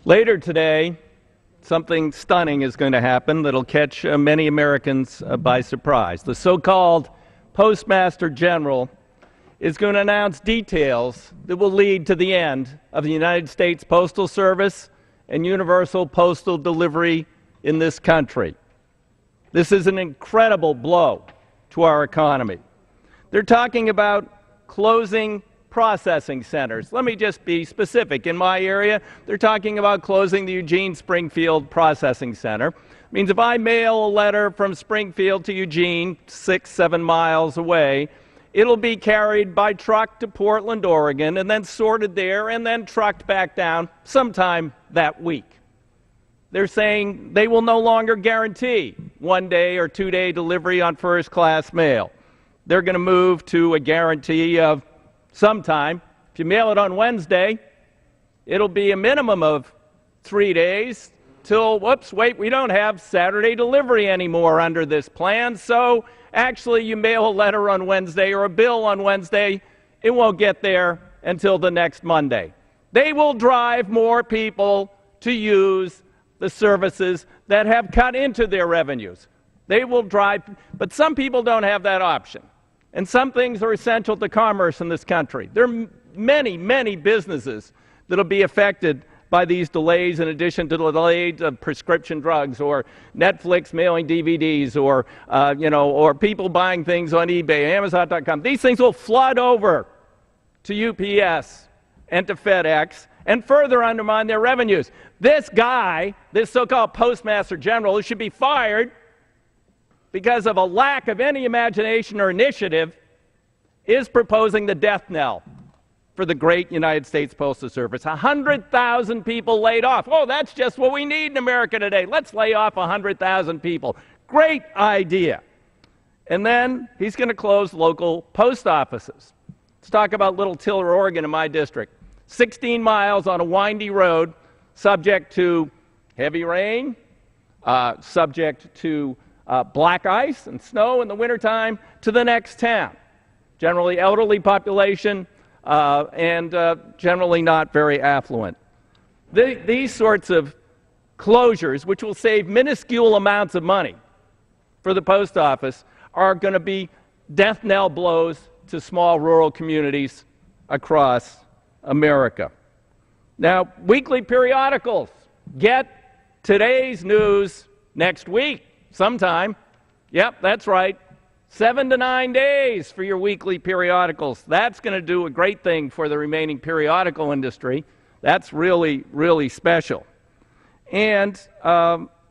Later today, something stunning is going to happen that'll catch many Americans by surprise. The so-called Postmaster General is going to announce details that will lead to the end of the United States Postal Service and universal postal delivery in this country. This is an incredible blow to our economy. They're talking about closing processing centers. Let me just be specific. In my area, they're talking about closing the Eugene Springfield Processing Center. It means if I mail a letter from Springfield to Eugene, 6-7 miles away, it'll be carried by truck to Portland, Oregon, and then sorted there and then trucked back down sometime that week. They're saying they will no longer guarantee 1-day or 2-day delivery on first-class mail. They're going to move to a guarantee of sometime. If you mail it on Wednesday, it'll be a minimum of 3 days till, whoops, wait, we don't have Saturday delivery anymore under this plan, so actually you mail a letter on Wednesday or a bill on Wednesday, it won't get there until the next Monday. They will drive more people to use the services that have cut into their revenues. They will drive, but some people don't have that option. And some things are essential to commerce in this country. There are many, many businesses that will be affected by these delays, in addition to the delays of prescription drugs or Netflix mailing DVDs or, or people buying things on eBay, Amazon.com. These things will flood over to UPS and to FedEx and further undermine their revenues. This guy, this so-called Postmaster General, who should be fired because of a lack of any imagination or initiative, is proposing the death knell for the great United States Postal Service. 100,000 people laid off. Oh, that's just what we need in America today. Let's lay off 100,000 people. Great idea. And then he's going to close local post offices. Let's talk about Little Tiller, Oregon, in my district. 16 miles on a windy road, subject to heavy rain, subject to black ice and snow in the wintertime, to the next town. Generally elderly population and generally not very affluent. These sorts of closures, which will save minuscule amounts of money for the post office, are going to be death knell blows to small rural communities across America. Now, weekly periodicals. Get today's news next week. Sometime. Yep, that's right. 7 to 9 days for your weekly periodicals. That's going to do a great thing for the remaining periodical industry. That's really, really special. And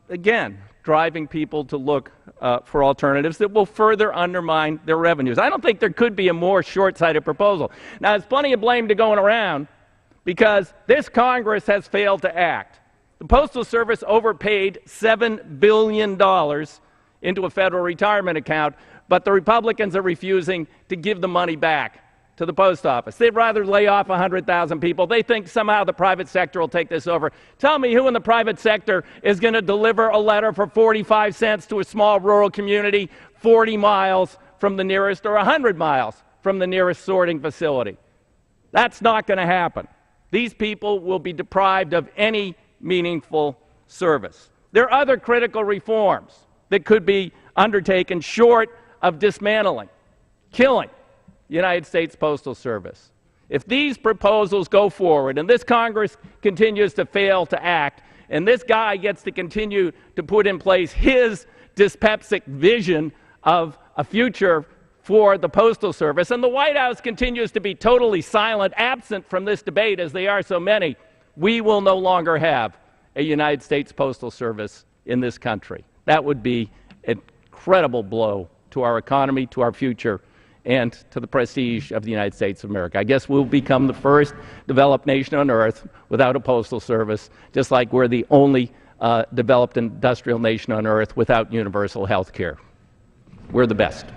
again, driving people to look for alternatives that will further undermine their revenues. I don't think there could be a more short-sighted proposal. Now, there's plenty of blame to going around because this Congress has failed to act. The Postal Service overpaid $7 billion into a federal retirement account, but the Republicans are refusing to give the money back to the post office. They'd rather lay off 100,000 people. They think somehow the private sector will take this over. Tell me who in the private sector is going to deliver a letter for 45 cents to a small rural community 40 miles from the nearest or 100 miles from the nearest sorting facility. That's not going to happen. These people will be deprived of any meaningful service. There are other critical reforms that could be undertaken short of dismantling, killing the United States Postal Service. If these proposals go forward and this Congress continues to fail to act and this guy gets to continue to put in place his dyspeptic vision of a future for the Postal Service, and the White House continues to be totally silent, absent from this debate as they are so many, we will no longer have a United States Postal Service in this country. That would be an incredible blow to our economy, to our future, and to the prestige of the United States of America. I guess we'll become the first developed nation on earth without a postal service, just like we're the only developed industrial nation on earth without universal health care. We're the best.